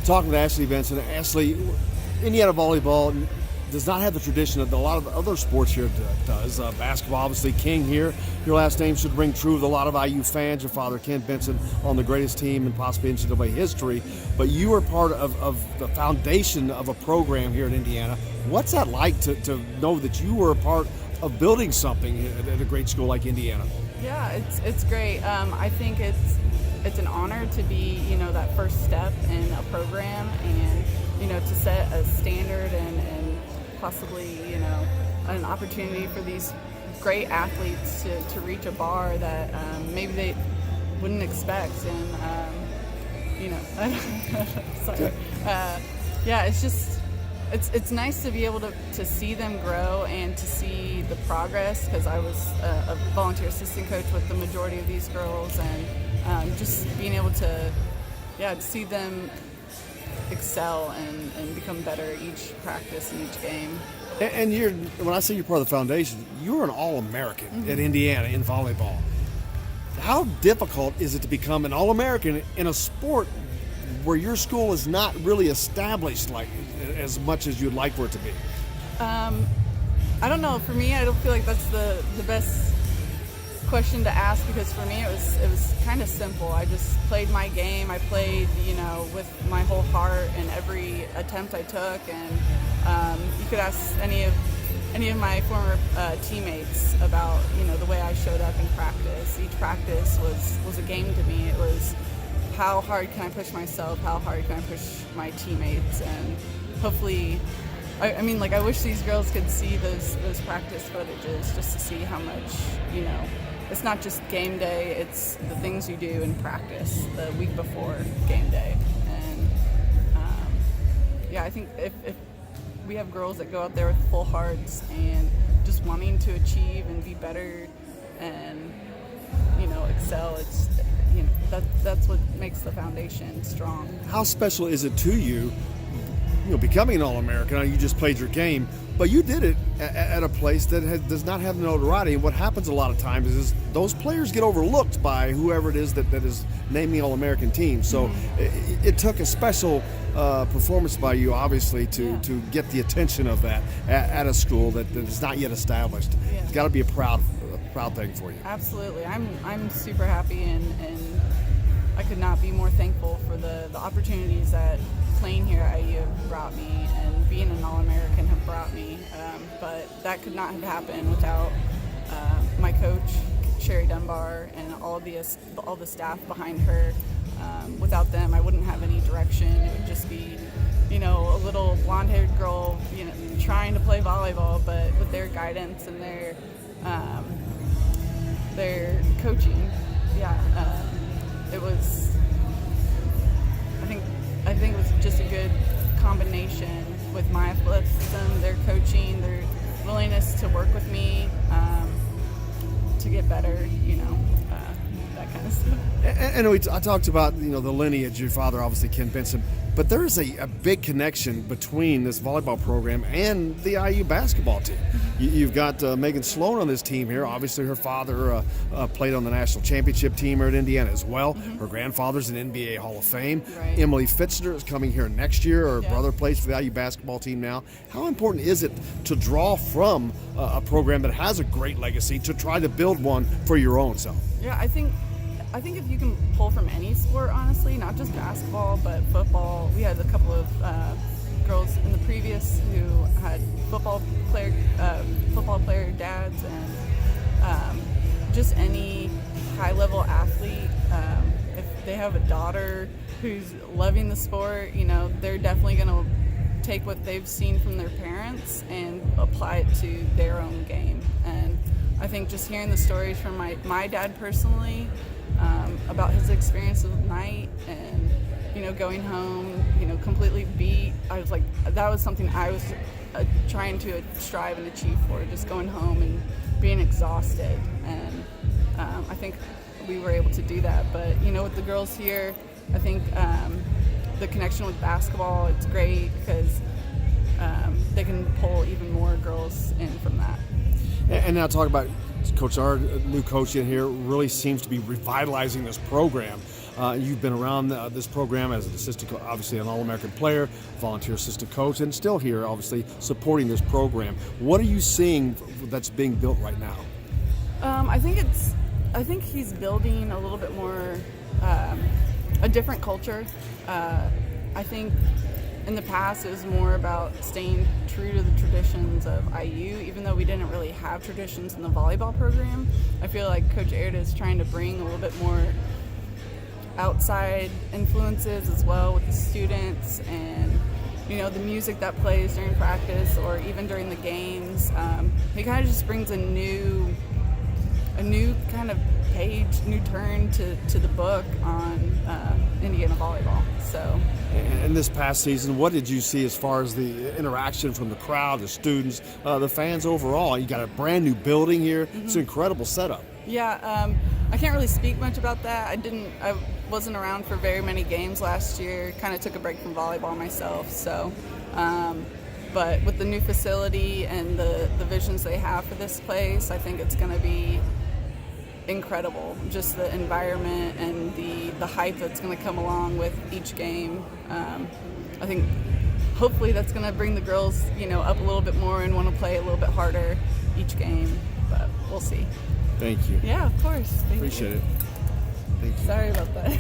talking to Ashley Benson. Ashley, Indiana volleyball does not have the tradition that a lot of other sports here does. Basketball, obviously, king here. Your last name should ring true with a lot of IU fans. Your father, Ken Benson, on the greatest team in possibly NCAA history. But you are part of the foundation of a program here in Indiana. What's that like to know that you were a part of building something at a great school like Indiana? Yeah, it's great. I think it's an honor to be, that first step in a program and, to set a standard and possibly, an opportunity for these great athletes to reach a bar that maybe they wouldn't expect. And, sorry. Yeah, it's nice to be able to see them grow and to see the progress, because I was a volunteer assistant coach with the majority of these girls, and just being able to see them excel and become better each practice and each game. And when I say you're part of the foundation, you're an All-American at Indiana in volleyball. How difficult is it to become an All-American in a sport where your school is not really established like as much as you'd like for it to be? I don't know. For me, I don't feel like that's the best question to ask, because for me it was kind of simple. I just played my game. I played, with my whole heart in every attempt I took, and you could ask any of my former teammates about, the way I showed up in practice. Each practice was a game to me. It was, how hard can I push myself? How hard can I push my teammates? And hopefully, I wish these girls could see those practice footages just to see how much, it's not just game day, it's the things you do in practice the week before game day. And I think if we have girls that go out there with full hearts and just wanting to achieve and be better and, excel, it's, that's what makes the foundation strong. How special is it to you, becoming an All-American? You just played your game, but you did it at a place that does not have the notoriety. And what happens a lot of times is those players get overlooked by whoever it is that is naming the All-American team. So it took a special performance by you, obviously, to get the attention of that at a school that is not yet established. Yeah. It's got to be a proud thing for you. Absolutely. I'm super happy, and I could not be more thankful for the opportunities that playing here at IU have brought me, and being an All-American have brought me. But that could not have happened without my coach, Sherry Dunbar, and all the staff behind her. Without them, I wouldn't have any direction. It would just be, a little blonde-haired girl, trying to play volleyball, but with their guidance and their coaching, it was. I think it was just a good combination with my athleticism, their coaching, their willingness to work with me to get better, that kind of stuff. And I talked about, the lineage, your father, obviously Ken Benson, but there is a big connection between this volleyball program and the IU basketball team. You've got Megan Sloan on this team here. Obviously, her father played on the national championship team here at Indiana as well. Her grandfather's an NBA Hall of Fame. Right. Emily Fitzner is coming here next year. Her brother plays for the IU basketball team now. How important is it to draw from a program that has a great legacy to try to build one for your own self? Yeah, I think if you can pull from any sport, honestly, not just basketball, but football. We had a couple of girls in the previous who had football player dads, and just any high-level athlete. If they have a daughter who's loving the sport, they're definitely going to take what they've seen from their parents and apply it to their own game. And I think just hearing the stories from my dad personally, about his experience with night and, going home, completely beat. I was like, that was something I was trying to strive and achieve for, just going home and being exhausted. And I think we were able to do that. But, with the girls here, I think the connection with basketball, it's great because they can pull even more girls in from that. And now talk about Coach, our new coach in here really seems to be revitalizing this program. You've been around this program as an assistant, obviously an All-American player, volunteer assistant coach, and still here, obviously, supporting this program. What are you seeing that's being built right now? I think he's building a little bit more a different culture. I think in the past it was more about staying true to the traditions of IU, even though we didn't really have traditions in the volleyball program. I feel like Coach Aird is trying to bring a little bit more outside influences as well with the students, and the music that plays during practice or even during the games. He kind of just brings a new kind of page, new turn to the book on Indiana volleyball. So, and this past season, what did you see as far as the interaction from the crowd, the students, the fans overall? You got a brand new building here. Mm-hmm. It's an incredible setup. Yeah, I can't really speak much about that. I wasn't around for very many games last year. Kind of took a break from volleyball myself. So, but with the new facility and the visions they have for this place, I think it's going to be incredible. Just the environment and the hype that's going to come along with each game. I think hopefully that's going to bring the girls, up a little bit more and want to play a little bit harder each game. But we'll see. Thank you. Yeah, of course. Appreciate it. Thank you. Sorry about that.